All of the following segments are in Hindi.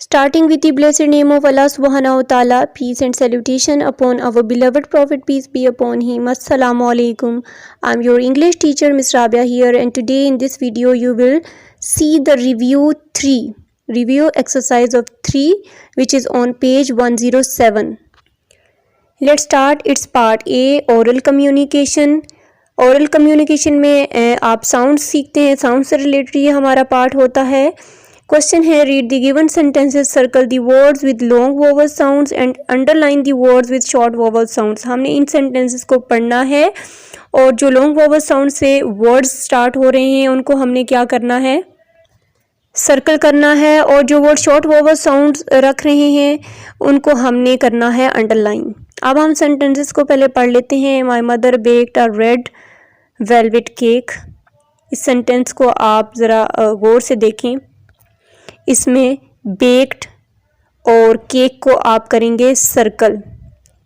Starting with the blessed name of Allah subhanahu wa ta'ala, peace and salutation upon our beloved Prophet, peace be upon him. Assalamu alaikum. I'm your English teacher, Miss Rabia here, and today in this video you will see the review exercise of 3, which is on page 107. Let's start its part A, oral communication. Oral communication में आप साउंड सीखते हैं, साउंड से रिलेटेड ये हमारा पार्ट होता है। क्वेश्चन है, read the given sentences, circle the words with long vowel sounds and underline the words with short vowel sounds. हमने इन सेंटेंसेस को पढ़ना है और जो लॉन्ग वोवल साउंड से वर्ड्स स्टार्ट हो रहे हैं उनको हमने क्या करना है, सर्कल करना है, और जो वर्ड शॉर्ट वोवल साउंड्स रख रहे हैं उनको हमने करना है अंडरलाइन। अब हम सेंटेंसेस को पहले पढ़ लेते हैं। My mother baked a red velvet cake. इस सेंटेंस को आप ज़रा गौर से देखें। इसमें बेक्ड और केक को आप करेंगे सर्कल,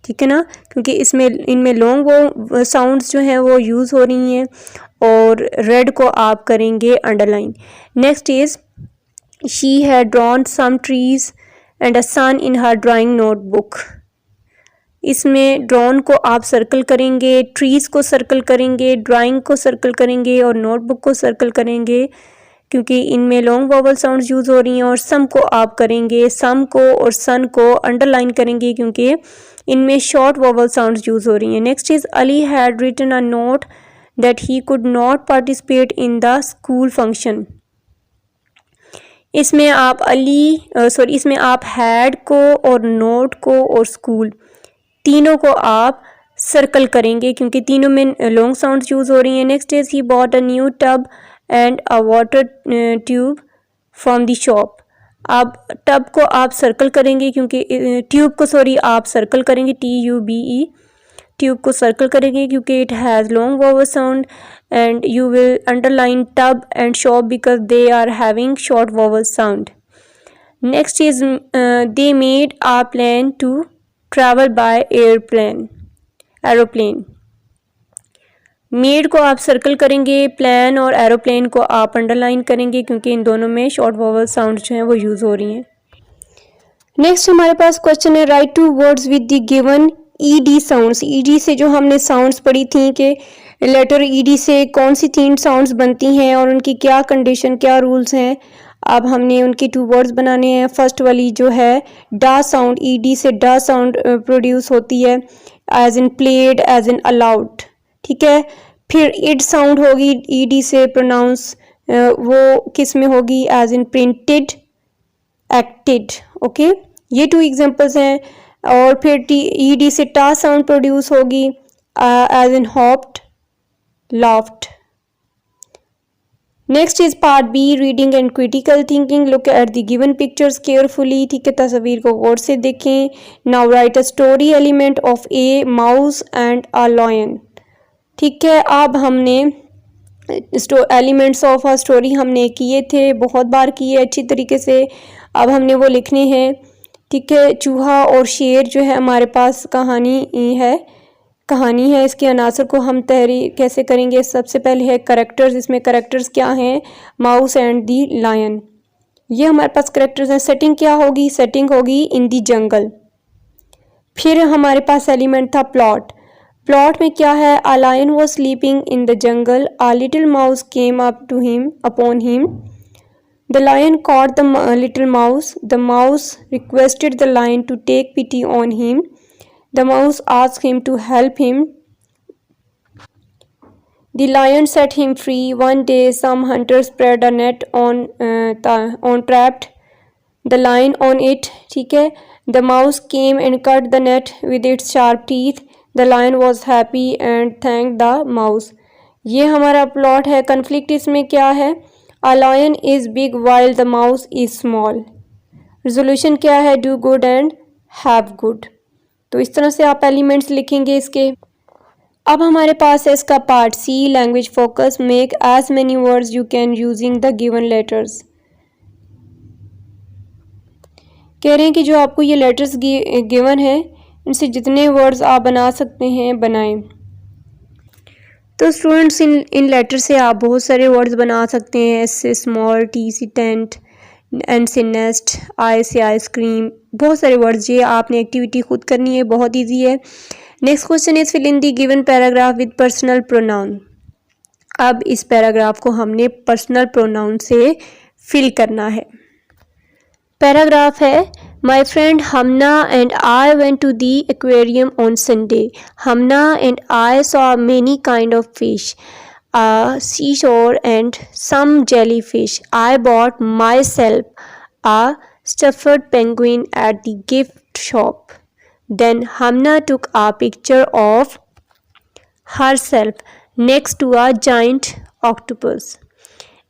ठीक है ना, क्योंकि इनमें लॉन्ग वो साउंड्स जो हैं वो यूज़ हो रही हैं, और रेड को आप करेंगे underline. Next is she had drawn some trees and a sun in her drawing notebook. इसमें ड्रॉन को आप सर्कल करेंगे, ट्रीज़ को सर्कल करेंगे, ड्राइंग को सर्कल करेंगे और नोटबुक को सर्कल करेंगे, क्योंकि इनमें लॉन्ग वोवल साउंड्स यूज़ हो रही हैं। और सम को आप करेंगे, सम को और सन को अंडरलाइन करेंगे, क्योंकि इनमें शॉर्ट वोवल साउंड्स यूज़ हो रही हैं। Next is Ali had written a note that he could not participate in the school function. इसमें आप हैड को और नोट को और स्कूल तीनों को आप सर्कल करेंगे, क्योंकि तीनों में लॉन्ग साउंड्स यूज़ हो रही हैं। Next is he bought a new tub and a water tube from the shop. अब टब को आप सर्कल करेंगे, क्योंकि ट्यूब को आप सर्कल करेंगे, TUBE, ट्यूब को सर्कल करेंगे क्योंकि it has long vowel sound, and you will underline tub and shop because they are having short vowel sound. Next is they made a plan to travel by aeroplane. Made को आप सर्कल करेंगे, प्लान और एरोप्लेन को आप अंडरलाइन करेंगे, क्योंकि इन दोनों में शॉर्ट वोवल साउंड जो हैं वो यूज़ हो रही हैं। नेक्स्ट हमारे पास क्वेश्चन है, write two words with the given ED sounds. ED से जो हमने साउंड्स पढ़ी थी कि लेटर ED से कौन सी 3 साउंड्स बनती हैं और उनकी क्या कंडीशन, क्या रूल्स हैं। अब हमने उनके 2 वर्ड्स बनाने हैं। फर्स्ट वाली जो है डा साउंड, ED से डा साउंड प्रोड्यूस होती है, as in played, as in allowed, ठीक है। फिर इड साउंड होगी ED से प्रोनाउंस, वो किस में होगी, as in printed, acted, okay. ये 2 एग्जांपल्स हैं। और फिर ED से टा साउंड प्रोड्यूस होगी, as in hopped, laughed. Next is part B, reading and critical thinking. Look at the given pictures carefully, ठीक है, तस्वीर को गौर से देखें। Now write a story element of A mouse and a lion, ठीक है। अब हमने एलिमेंट्स ऑफ अ स्टोरी हमने किए थे, बहुत बार किए अच्छी तरीके से। अब हमने वो लिखने हैं, ठीक है। चूहा और शेर जो है हमारे पास कहानी है। इसके अनासर को हम तहरीर कैसे करेंगे। सबसे पहले है करैक्टर्स। इसमें करैक्टर्स क्या हैं, माउस एंड दी लायन, ये हमारे पास करैक्टर्स हैं। सेटिंग क्या होगी, सेटिंग होगी इन दी जंगल। फिर हमारे पास एलिमेंट था प्लॉट। प्लॉट में क्या है, a lion was sleeping in the jungle, a little mouse came upon him, the lion caught the little mouse, the mouse requested the lion to take pity on him, the mouse asked him to help him, the lion set him free. One day some hunters spread a net on trapped the lion on it, ठीक है। The mouse came and cut the net with its sharp teeth. The lion was happy and thanked the mouse. ये हमारा प्लॉट है। कन्फ्लिक्ट इसमें क्या है, A lion is big while the mouse is small. Resolution क्या है, do good and have good. तो इस तरह से आप एलिमेंट्स लिखेंगे इसके। अब हमारे पास है इसका part C, language focus. Make as many words you can using the given letters. कह रहे हैं कि जो आपको ये लेटर्स गिवन है, इनसे जितने वर्ड्स आप बना सकते हैं बनाएं। तो स्टूडेंट्स इन लेटर से आप बहुत सारे वर्ड्स बना सकते हैं, एस से स्मॉल, T से टेंट, एन से नेस्ट, आई से आइसक्रीम, बहुत सारे वर्ड्स। ये आपने एक्टिविटी खुद करनी है, बहुत ईजी है। Next question is fill in the given paragraph with personal pronoun. अब इस पैराग्राफ को हमने पर्सनल प्रोनाउन से फिल करना है। पैराग्राफ है, my friend Hamna and I went to the aquarium on Sunday. Hamna and I saw many kind of fish, seashore and some jellyfish. I bought myself a stuffed penguin at the gift shop. Then Hamna took a picture of herself next to a giant octopus.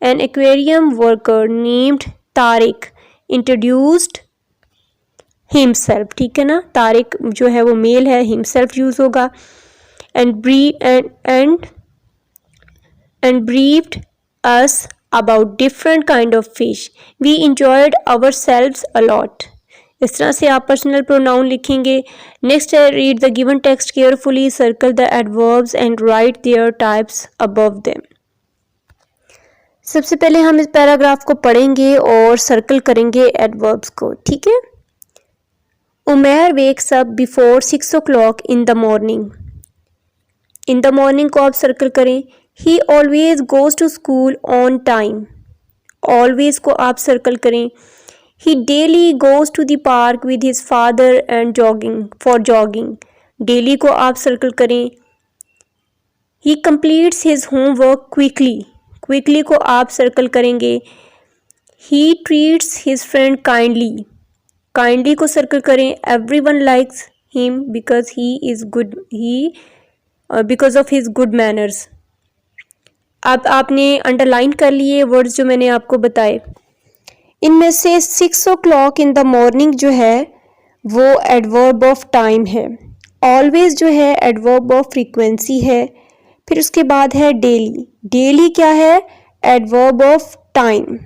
An aquarium worker named Tariq introduced himself. ठीक है ना, तारिक जो है वो मेल है, himself यूज होगा। and briefed us about different kind of fish. We enjoyed ourselves a lot. इस तरह से आप पर्सनल प्रोनाउन लिखेंगे। नेक्स्ट है, read the given text carefully, circle the adverbs and right there types above them. सबसे पहले हम इस पैराग्राफ को पढ़ेंगे और सर्कल करेंगे एडवर्ब्स को, ठीक है। Umair wakes up before 6 o'clock in the morning. In the morning को आप सर्कल करें। He always goes to school on time. Always को आप सर्कल करें। He daily goes to the park with his father and for jogging. Daily को आप सर्कल करें। He completes his homework quickly. Quickly को आप सर्कल करेंगे। He treats his friend kindly. Kindly को सर्कल करें। Everyone likes him because because of his good manners. अब आपने अंडरलाइन कर लिए वर्ड्स जो मैंने आपको बताए। इनमें से 6 o'clock इन द मॉर्निंग जो है वो एडवर्ब ऑफ टाइम है। ऑलवेज जो है एडवर्ब ऑफ फ्रीक्वेंसी है। फिर उसके बाद है डेली। डेली क्या है? Adverb of time.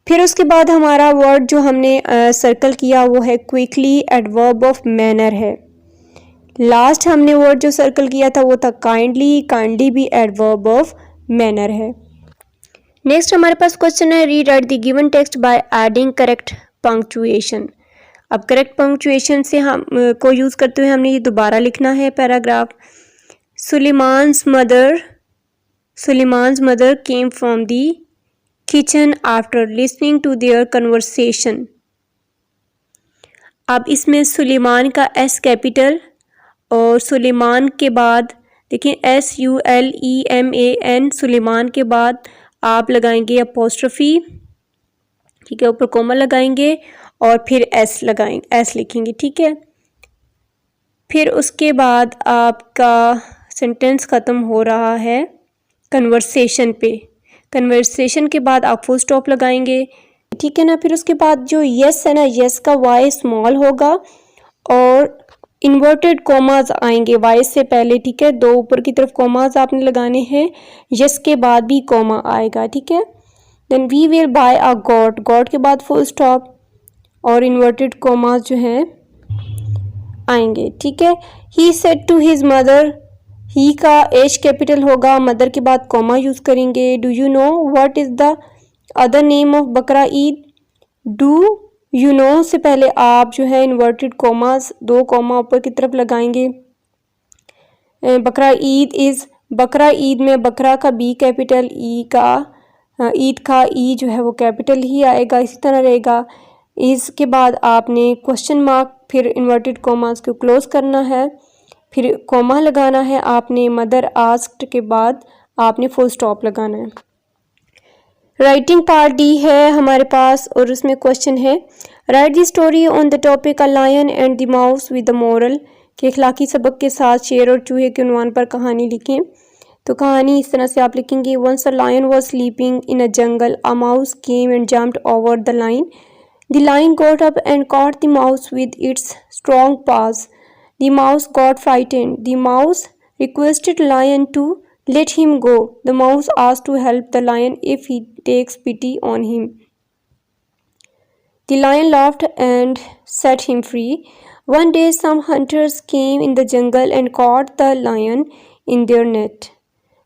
फिर उसके बाद हमारा वर्ड जो हमने सर्कल किया वो है क्विकली, एडवर्ब ऑफ मैनर है। लास्ट हमने वर्ड जो सर्कल किया था वो था काइंडली। काइंडली भी एडवर्ब ऑफ मैनर है। नेक्स्ट हमारे पास क्वेश्चन है, read write the given text by adding correct punctuation. अब करेक्ट पंक्चुएशन से हम को यूज़ करते हुए हमने ये दोबारा लिखना है paragraph. Suleman's mother came from the kitchen after listening to their conversation. अब इसमें सुलेमान का एस कैपिटल और सुलेमान के बाद देखिए SULEMAN, सुलेमान के बाद आप लगाएंगे अपोस्ट्रोफी, ठीक है, ऊपर कोमा लगाएंगे और फिर एस लगाएंगे, एस लिखेंगे, ठीक है। फिर उसके बाद आपका सेंटेंस ख़त्म हो रहा है कन्वर्सेशन पे। कन्वर्सेशन के बाद आप फुल स्टॉप लगाएंगे, ठीक है ना। फिर उसके बाद जो यस है ना, यस का वाई स्मॉल होगा और इन्वर्टेड कॉमाज आएंगे वाई से पहले, ठीक है। 2 ऊपर की तरफ कॉमाज आपने लगाने हैं, यस के बाद भी कॉमा आएगा, ठीक है। Then we will buy a goat, goat के बाद फुल स्टॉप और इन्वर्टेड कॉमाज जो हैं आएंगे, ठीक है। He said to his mother, he का एच कैपिटल होगा, मदर के बाद कॉमा यूज करेंगे। Do you know what is the other name of Bakra Eid. Do you no से पहले आप जो है इन्वर्टेड कॉमास 2 कॉमा ऊपर की तरफ लगाएंगे। बकरा ईद इज़, बकरा ईद में बकरा का बी कैपिटल, ईद का ई जो है वो कैपिटल ही आएगा, इसी तरह रहेगा। इसके बाद आपने क्वेश्चन मार्क फिर इन्वर्टेड कॉमास को क्लोज करना है, फिर कॉमा लगाना है आपने। मदर आस्क्ड के बाद आपने फुल स्टॉप लगाना है। राइटिंग पार्ट डी है हमारे पास और उसमें क्वेश्चन है, write the story on the topic a lion and the mouse with the moral, कि अखलाकी सबक के साथ शेर और चूहे के उन्वान पर कहानी लिखें। तो कहानी इस तरह से आप लिखेंगे, once a lion was sleeping in a jungle, a mouse came and jumped over the line, the lion got up and caught the mouse with its strong paws. The mouse got frightened. The mouse requested lion to let him go. The mouse asked to help the lion if he takes pity on him. The lion laughed and set him free. One day some hunters came in the jungle and caught the lion in their net.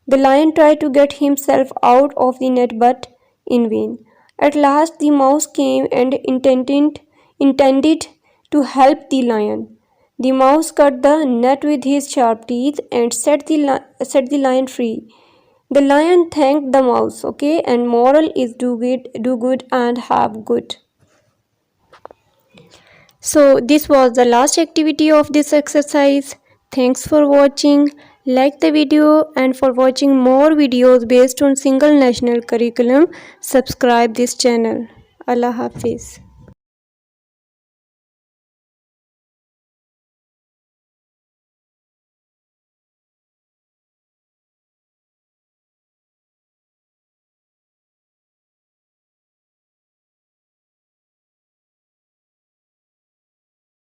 The lion tried to get himself out of the net but in vain. At last the mouse came and intended to help the lion. The mouse cut the net with his sharp teeth and set the lion free. The lion thanked the mouse. Okay, and moral is do good and have good. So this was the last activity of this exercise. Thanks for watching. Like the video, and for watching more videos based on single national curriculum, subscribe this channel. Allah Hafiz.